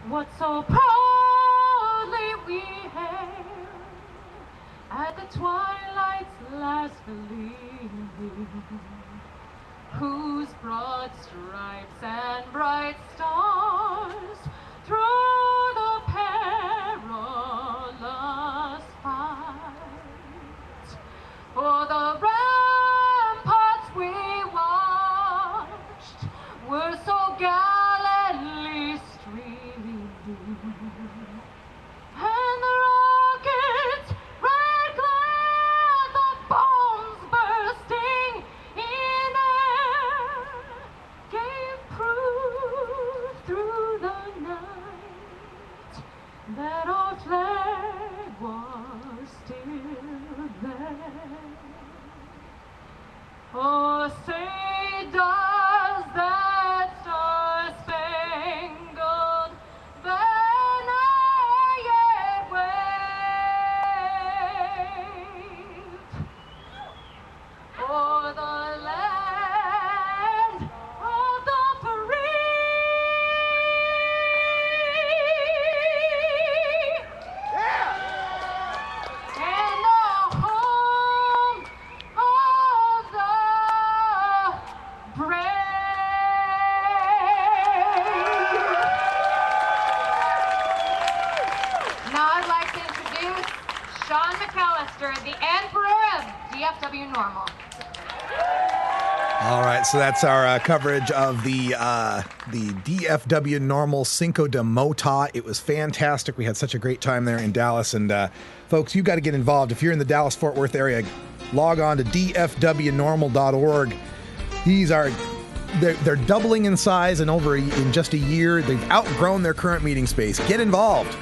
what so proudly we hailed at the twilight's last gleaming, whose broad stripes and bright stars through the perilous fight, for the ramparts we watched were so gallantly streaming, and the rockets red glare, the bombs bursting in air, the Emperor of DFW Norml. All right, so that's our coverage of the DFW Norml Cinco de Mota. It was fantastic. We had such a great time there in Dallas. And folks, you got to get involved. If you're in the Dallas-Fort Worth area, log on to dfwnormal.org. They're doubling in size in just a year. They've outgrown their current meeting space. Get involved.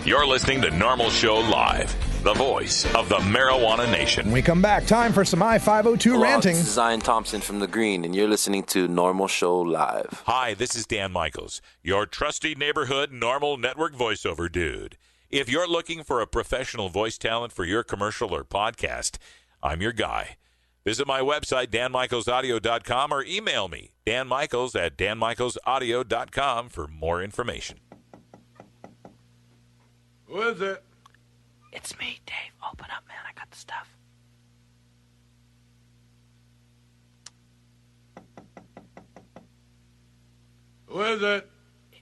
You're listening to Norml Show Live, the voice of the marijuana nation. When we come back, time for some I-502 ranting. This is Zion Thompson from The Green, and you're listening to Norml Show Live. Hi, this is Dan Michaels, your trusty neighborhood Norml network voiceover dude. If you're looking for a professional voice talent for your commercial or podcast, I'm your guy. Visit my website, danmichaelsaudio.com, or email me, danmichaels@danmichaelsaudio.com for more information. Who is it? It's me, Dave. Open up, man. I got the stuff. Who is it?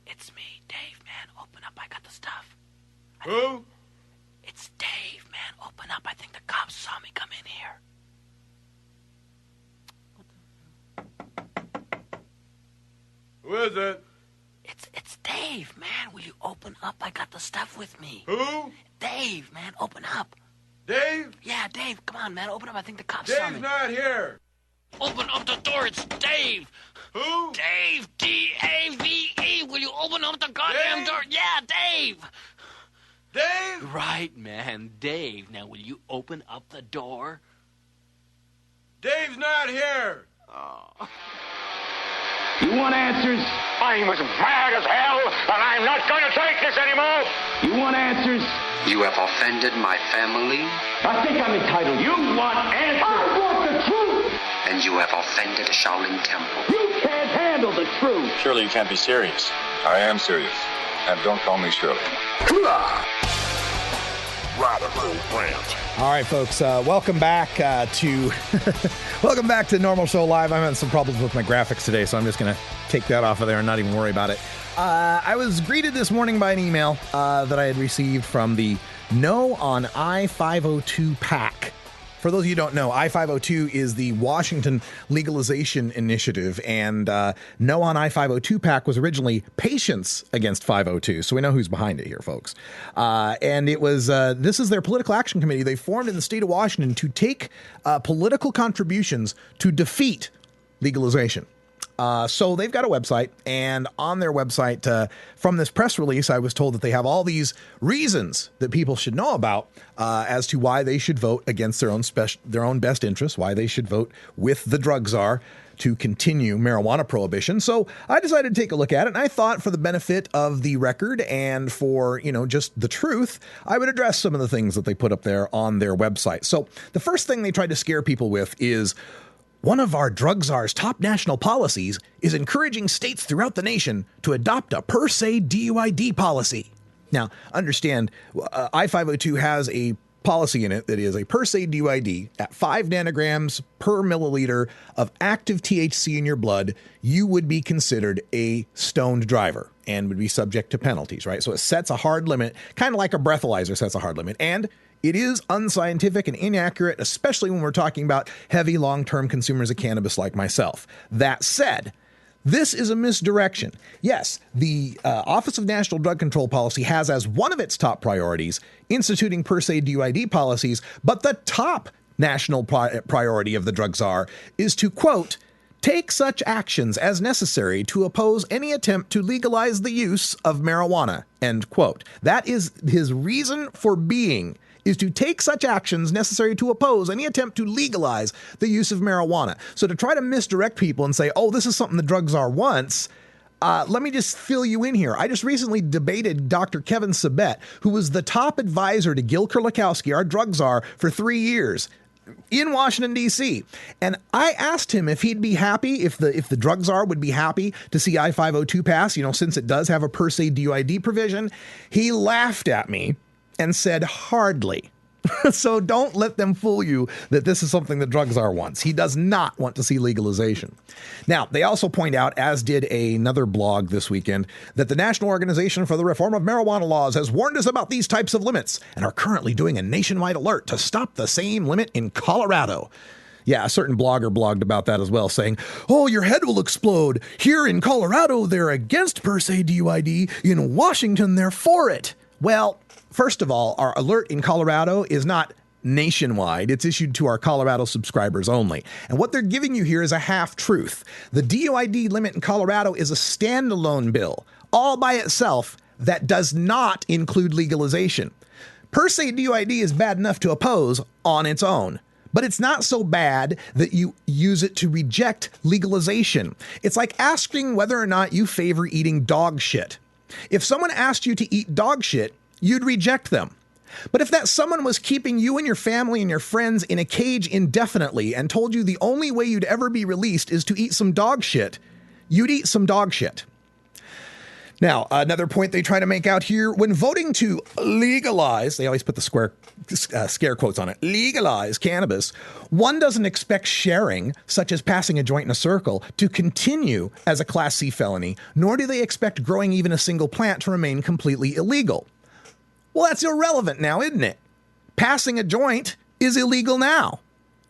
It's me, Dave, man. Open up. I got the stuff. Who? It's Dave, man. Open up. I think the cops saw me come in here. Who is it? It's Dave, man. Will you open up? I got the stuff with me. Who? Dave, man. Open up. Dave? Yeah, Dave. Come on, man. Open up. I think the cops saw me. Dave's not here. Open up the door. It's Dave. Who? Dave. D-A-V-E. Will you open up the goddamn Dave? door? Yeah, Dave. Dave? Right, man. Dave. Now, will you open up the door? Dave's not here. Oh. You want answers? I'm as mad as hell, and I'm not going to take this anymore. You want answers? You have offended my family. I think I'm entitled. You want answers? I want the truth. And you have offended Shaolin Temple. You can't handle the truth. Surely you can't be serious. I am serious. And don't call me Shirley. Radical rant. All right, folks, welcome back to welcome back to Norml Show Live. I'm having some problems with my graphics today, so I'm just going to take that off of there and not even worry about it. I was greeted this morning by an email that I had received from the No on I-502 PAC. For those of you who don't know, I-502 is the Washington legalization initiative, and No on I-502 PAC was originally Patients Against 502, so we know who's behind it here, folks. And it was, this is their political action committee. They formed in the state of Washington to take political contributions to defeat legalization. So they've got a website, and on their website, from this press release, I was told that they have all these reasons that people should know about as to why they should vote against their own best interests, why they should vote with the drug czar to continue marijuana prohibition. So I decided to take a look at it, and I thought for the benefit of the record and for, just the truth, I would address some of the things that they put up there on their website. So the first thing they tried to scare people with is, one of our drug czar's top national policies is encouraging states throughout the nation to adopt a per se DUID policy. Now, understand, I-502 has a policy in it that is a per se DUID at 5 nanograms per milliliter of active THC in your blood. You would be considered a stoned driver and would be subject to penalties, right? So it sets a hard limit, kind of like a breathalyzer sets a hard limit. And it is unscientific and inaccurate, especially when we're talking about heavy long-term consumers of cannabis like myself. That said, this is a misdirection. Yes, the Office of National Drug Control Policy has as one of its top priorities instituting per se DUID policies, but the top national priority of the drug czar is to, quote, take such actions as necessary to oppose any attempt to legalize the use of marijuana, end quote. That is his reason for being, is to take such actions necessary to oppose any attempt to legalize the use of marijuana. So to try to misdirect people and say, oh, this is something the drug czar wants, let me just fill you in here. I just recently debated Dr. Kevin Sabet, who was the top advisor to Gil Kerlikowske, our drug czar, for 3 years in Washington, D.C. And I asked him if he'd be happy, if the drug czar would be happy to see I-502 pass, since it does have a per se DUID provision. He laughed at me and said, hardly. So don't let them fool you that this is something the drug czar wants. He does not want to see legalization. Now, they also point out, as did another blog this weekend, that the National Organization for the Reform of Marijuana Laws has warned us about these types of limits and are currently doing a nationwide alert to stop the same limit in Colorado. Yeah, a certain blogger blogged about that as well, saying, oh, your head will explode. Here in Colorado, they're against per se DUID. In Washington, they're for it. Well, first of all, our alert in Colorado is not nationwide. It's issued to our Colorado subscribers only. And what they're giving you here is a half-truth. The DUID limit in Colorado is a standalone bill, all by itself, that does not include legalization. Per se DUID is bad enough to oppose on its own. But it's not so bad that you use it to reject legalization. It's like asking whether or not you favor eating dog shit. If someone asked you to eat dog shit, you'd reject them. But if that someone was keeping you and your family and your friends in a cage indefinitely and told you the only way you'd ever be released is to eat some dog shit, you'd eat some dog shit. Now, another point they try to make out here, when voting to legalize, they always put the scare quotes on it, legalize cannabis, one doesn't expect sharing, such as passing a joint in a circle, to continue as a Class C felony, nor do they expect growing even a single plant to remain completely illegal. Well, that's irrelevant now, isn't it? Passing a joint is illegal now.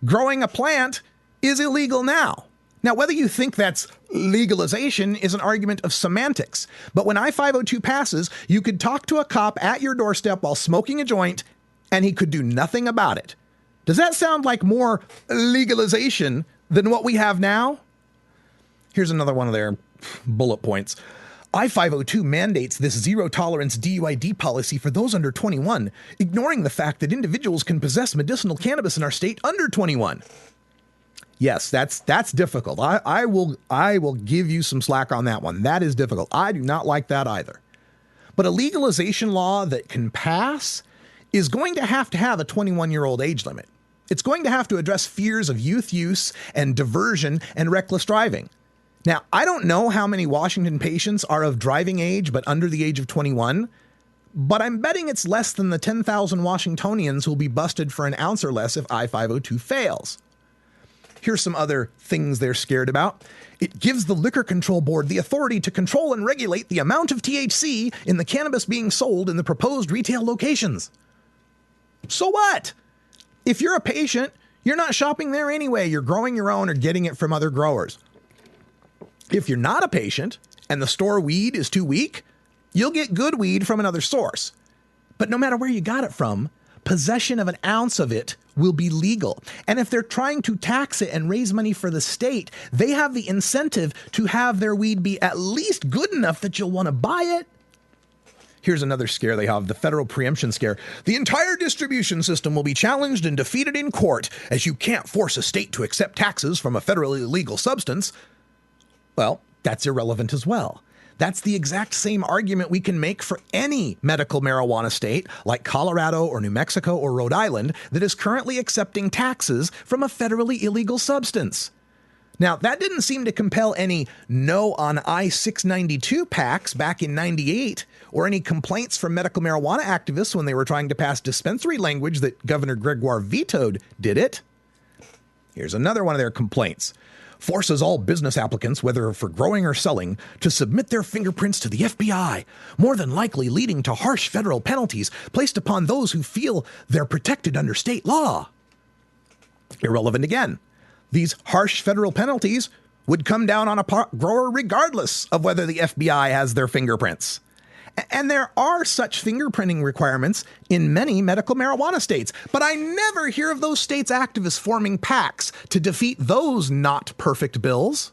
Growing a plant is illegal now. Now, whether you think that's legalization is an argument of semantics. But when I-502 passes, you could talk to a cop at your doorstep while smoking a joint, and he could do nothing about it. Does that sound like more legalization than what we have now? Here's another one of their bullet points. I-502 mandates this zero-tolerance DUID policy for those under 21, ignoring the fact that individuals can possess medicinal cannabis in our state under 21. Yes, that's difficult. I will give you some slack on that one. That is difficult. I do not like that either. But a legalization law that can pass is going to have a 21-year-old age limit. It's going to have to address fears of youth use and diversion and reckless driving. Now, I don't know how many Washington patients are of driving age but under the age of 21, but I'm betting it's less than the 10,000 Washingtonians who will be busted for an ounce or less if I-502 fails. Here's some other things they're scared about. It gives the Liquor Control Board the authority to control and regulate the amount of THC in the cannabis being sold in the proposed retail locations. So what? If you're a patient, you're not shopping there anyway. You're growing your own or getting it from other growers. If you're not a patient and the store weed is too weak, you'll get good weed from another source. But no matter where you got it from, possession of an ounce of it will be legal. And if they're trying to tax it and raise money for the state, they have the incentive to have their weed be at least good enough that you'll want to buy it. Here's another scare they have, the federal preemption scare. The entire distribution system will be challenged and defeated in court, as you can't force a state to accept taxes from a federally illegal substance. Well, that's irrelevant as well. That's the exact same argument we can make for any medical marijuana state like Colorado or New Mexico or Rhode Island that is currently accepting taxes from a federally illegal substance. Now, that didn't seem to compel any no on I-692 packs back in '98 or any complaints from medical marijuana activists when they were trying to pass dispensary language that Governor Gregoire vetoed, did it? Here's another one of their complaints. Forces all business applicants, whether for growing or selling, to submit their fingerprints to the FBI, more than likely leading to harsh federal penalties placed upon those who feel they're protected under state law. Irrelevant again. These harsh federal penalties would come down on a grower regardless of whether the FBI has their fingerprints. And there are such fingerprinting requirements in many medical marijuana states, but I never hear of those states' activists forming PACs to defeat those not perfect bills.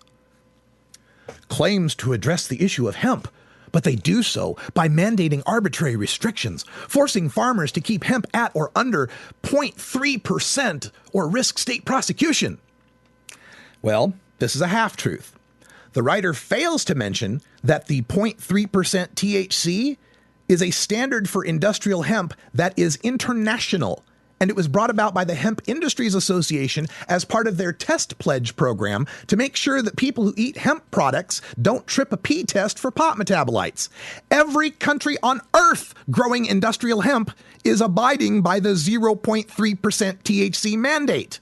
Claims to address the issue of hemp, but they do so by mandating arbitrary restrictions, forcing farmers to keep hemp at or under 0.3% or risk state prosecution. Well, this is a half-truth. The writer fails to mention that the 0.3% THC is a standard for industrial hemp that is international and it was brought about by the Hemp Industries Association as part of their test pledge program to make sure that people who eat hemp products don't trip a pee test for pot metabolites. Every country on earth growing industrial hemp is abiding by the 0.3% THC mandate.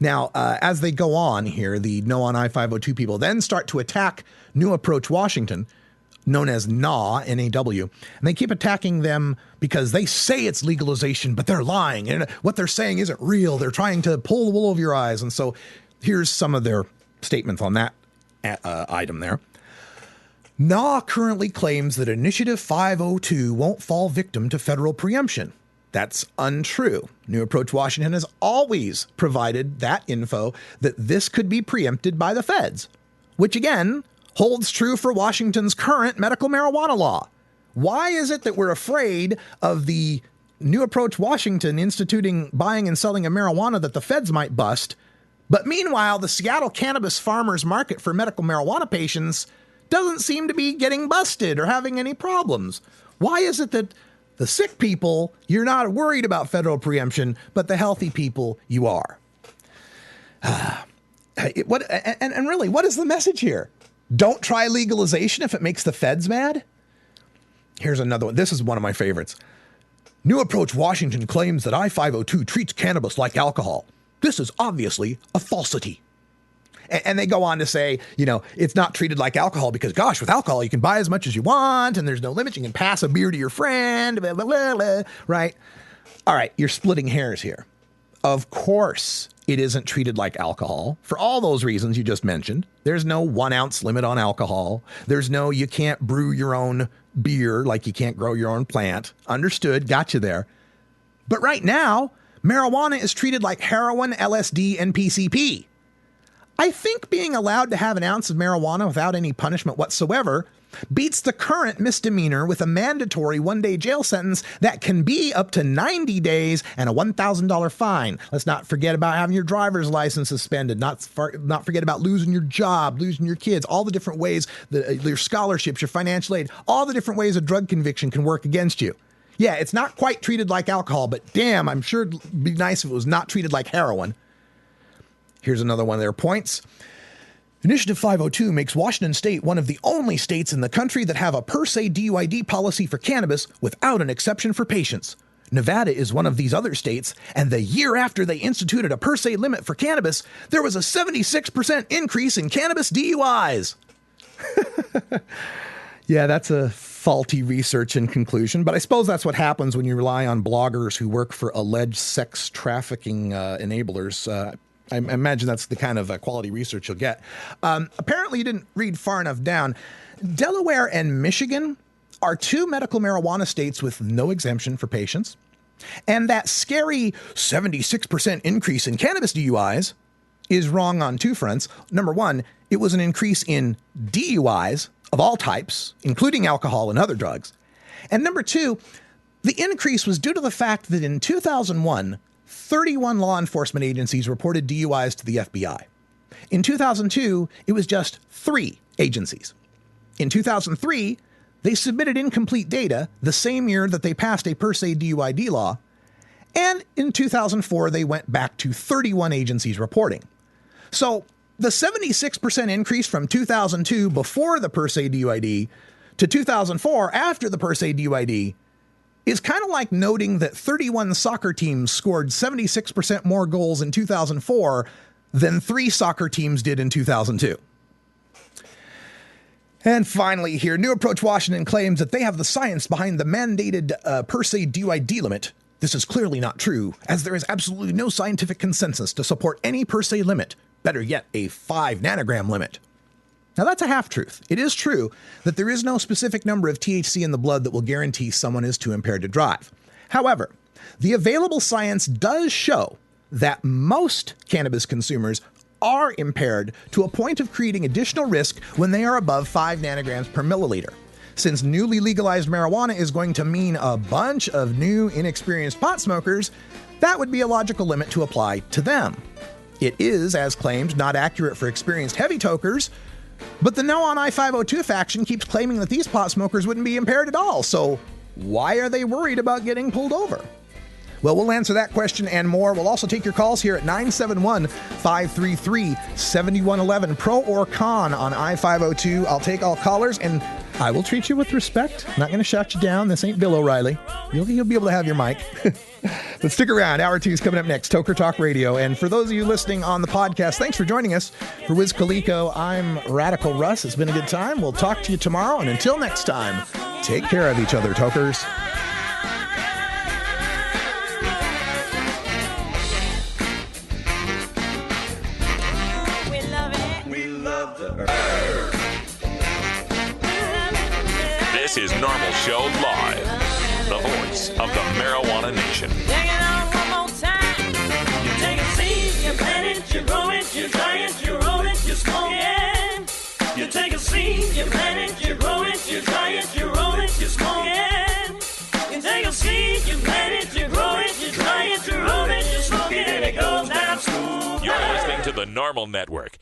Now, as they go on here, the No on I-502 people then start to attack New Approach Washington, known as NAW, N-A-W, and they keep attacking them because they say it's legalization, but they're lying, and what they're saying isn't real. They're trying to pull the wool over your eyes, and so here's some of their statements on that item there. NAW currently claims that Initiative 502 won't fall victim to federal preemption. That's untrue. New Approach Washington has always provided that info that this could be preempted by the feds, which again holds true for Washington's current medical marijuana law. Why is it that we're afraid of the New Approach Washington instituting buying and selling of marijuana that the feds might bust, but meanwhile the Seattle cannabis farmers market for medical marijuana patients doesn't seem to be getting busted or having any problems? Why is it that the sick people, you're not worried about federal preemption, but the healthy people, you are? Really, what is the message here? Don't try legalization if it makes the feds mad? Here's another one. This is one of my favorites. New Approach Washington claims that I-502 treats cannabis like alcohol. This is obviously a falsity. And they go on to say, you know, it's not treated like alcohol because, gosh, with alcohol, you can buy as much as you want and there's no limit. You can pass a beer to your friend, blah, blah, blah, blah, right? All right, you're splitting hairs here. Of course, it isn't treated like alcohol for all those reasons you just mentioned. There's no 1 ounce limit on alcohol. There's no, you can't brew your own beer like you can't grow your own plant. Understood. Got you there. But right now, marijuana is treated like heroin, LSD, and PCP. I think being allowed to have an ounce of marijuana without any punishment whatsoever beats the current misdemeanor with a mandatory 1-day jail sentence that can be up to 90 days and a $1,000 fine. Let's not forget about having your driver's license suspended, not forget about losing your job, losing your kids, all the different ways, your scholarships, your financial aid, all the different ways a drug conviction can work against you. Yeah, it's not quite treated like alcohol, but damn, I'm sure it'd be nice if it was not treated like heroin. Here's another one of their points. Initiative 502 makes Washington State one of the only states in the country that have a per se DUID policy for cannabis without an exception for patients. Nevada is one of these other states, and the year after they instituted a per se limit for cannabis, there was a 76% increase in cannabis DUIs. Yeah, that's a faulty research and conclusion, but I suppose that's what happens when you rely on bloggers who work for alleged sex trafficking enablers. I imagine that's the kind of quality research you'll get. Apparently, you didn't read far enough down. Delaware and Michigan are 2 medical marijuana states with no exemption for patients. And that scary 76% increase in cannabis DUIs is wrong on 2 fronts. Number one, it was an increase in DUIs of all types, including alcohol and other drugs. And number 2, the increase was due to the fact that in 2001, 31 law enforcement agencies reported DUIs to the FBI. In 2002, it was just 3 agencies. In 2003, they submitted incomplete data the same year that they passed a per se DUID law. And in 2004, they went back to 31 agencies reporting. So the 76% increase from 2002 before the per se DUID to 2004 after the per se DUID is kind of like noting that 31 soccer teams scored 76% more goals in 2004 than 3 soccer teams did in 2002. And finally here, New Approach Washington claims that they have the science behind the mandated per se DUID limit. This is clearly not true, as there is absolutely no scientific consensus to support any per se limit, better yet, a 5 nanogram limit. Now that's a half-truth. It is true that there is no specific number of THC in the blood that will guarantee someone is too impaired to drive. However, the available science does show that most cannabis consumers are impaired to a point of creating additional risk when they are above 5 nanograms per milliliter. Since newly legalized marijuana is going to mean a bunch of new, inexperienced pot smokers, that would be a logical limit to apply to them. It is, as claimed, not accurate for experienced heavy tokers, but the No on I-502 faction keeps claiming that these pot smokers wouldn't be impaired at all, so why are they worried about getting pulled over? Well, we'll answer that question and more. We'll also take your calls here at 971-533-7111. Pro or con on I-502. I'll take all callers, and I will treat you with respect. I'm not going to shut you down. This ain't Bill O'Reilly. You'll be able to have your mic. But stick around. Hour 2 is coming up next. Toker Talk Radio. And for those of you listening on the podcast, thanks for joining us. For Wiz Khalico, I'm Radical Russ. It's been a good time. We'll talk to you tomorrow. And until next time, take care of each other, Tokers. This is Norml Show Live, the voice of the Marijuana Nation. Take it on one more time. You take a seed, you plant it, you grow it, you dry it, you roll it, you smoke it. You take a seed, you plant it, you grow it, you dry it, you roll it, you smoke it. You take a seed, you plant it, you grow it, you dry it, you roll it, you smoke it, and it goes down smooth. You're listening to the Norml Network,